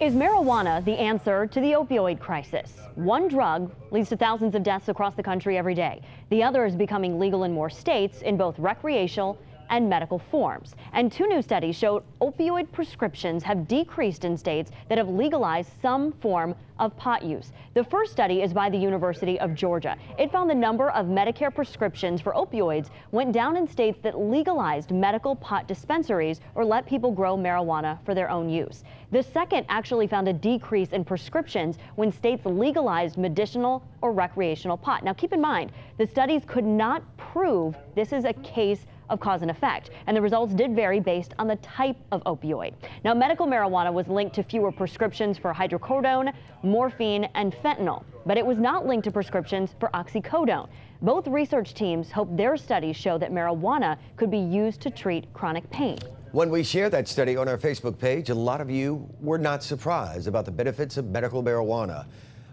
Is marijuana the answer to the opioid crisis? One drug leads to thousands of deaths across the country every day. The other is becoming legal in more states in both recreational and medical forms. And two new studies showed opioid prescriptions have decreased in states that have legalized some form of pot use. The first study is by the University of Georgia. It found the number of Medicare prescriptions for opioids went down in states that legalized medical pot dispensaries or let people grow marijuana for their own use. The second actually found a decrease in prescriptions when states legalized medicinal or recreational pot. Now keep in mind, the studies could not prove this is a case of cause and effect, and the results did vary based on the type of opioid. Now, medical marijuana was linked to fewer prescriptions for hydrocodone, morphine, and fentanyl, but it was not linked to prescriptions for oxycodone. Both research teams hope their studies show that marijuana could be used to treat chronic pain. When we shared that study on our Facebook page, a lot of you were not surprised about the benefits of medical marijuana.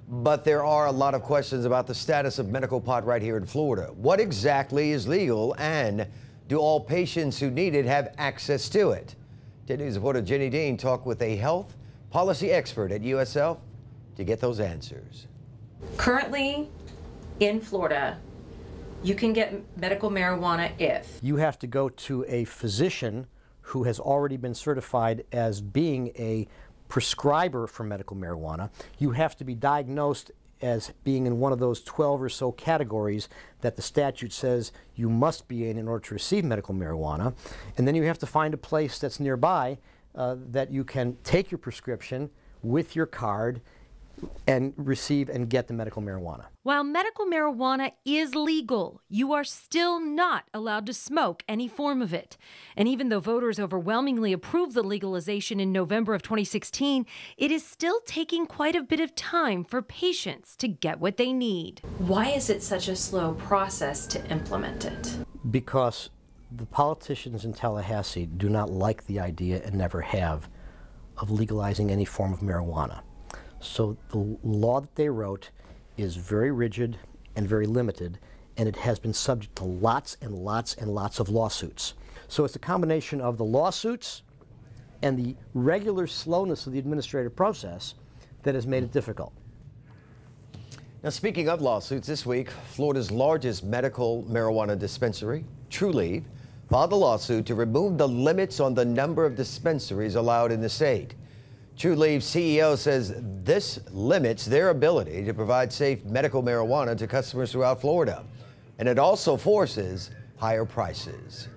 But there are a lot of questions about the status of medical pot right here in Florida. What exactly is legal, and do all patients who need it have access to it? 10 News reporter Jenny Dean talked with a health policy expert at USF to get those answers. Currently in Florida, you can get medical marijuana if you have to go to a physician who has already been certified as being a prescriber for medical marijuana. You have to be diagnosed as being in one of those 12 or so categories that the statute says you must be in order to receive medical marijuana. And then you have to find a place that's nearby that you can take your prescription with your card and receive and get the medical marijuana. While medical marijuana is legal, you are still not allowed to smoke any form of it. And even though voters overwhelmingly approved the legalization in November of 2016, it is still taking quite a bit of time for patients to get what they need. Why is it such a slow process to implement it? Because the politicians in Tallahassee do not like the idea, and never have, of legalizing any form of marijuana. So the law that they wrote is very rigid and very limited, and it has been subject to lots and lots and lots of lawsuits. So it's a combination of the lawsuits and the regular slowness of the administrative process that has made it difficult. Now, speaking of lawsuits, this week, Florida's largest medical marijuana dispensary, Trulieve, filed a lawsuit to remove the limits on the number of dispensaries allowed in the state. Trulieve's CEO says this limits their ability to provide safe medical marijuana to customers throughout Florida, and it also forces higher prices.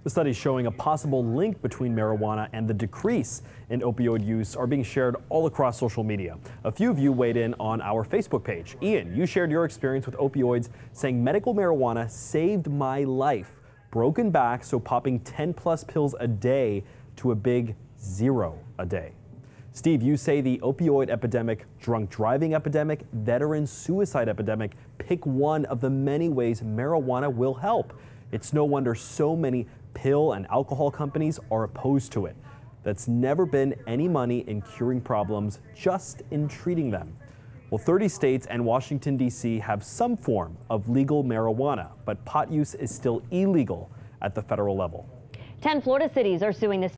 The studies showing a possible link between marijuana and the decrease in opioid use are being shared all across social media. A few of you weighed in on our Facebook page. Ian, you shared your experience with opioids, saying medical marijuana saved my life. Broken back, so popping 10+ pills a day to a big 0 a day. Steve, you say the opioid epidemic, drunk driving epidemic, veteran suicide epidemic, pick one of the many ways marijuana will help. It's no wonder so many pill and alcohol companies are opposed to it. That's never been any money in curing problems, just in treating them. Well, 30 states and Washington, D.C. have some form of legal marijuana, but pot use is still illegal at the federal level. 10 Florida cities are suing this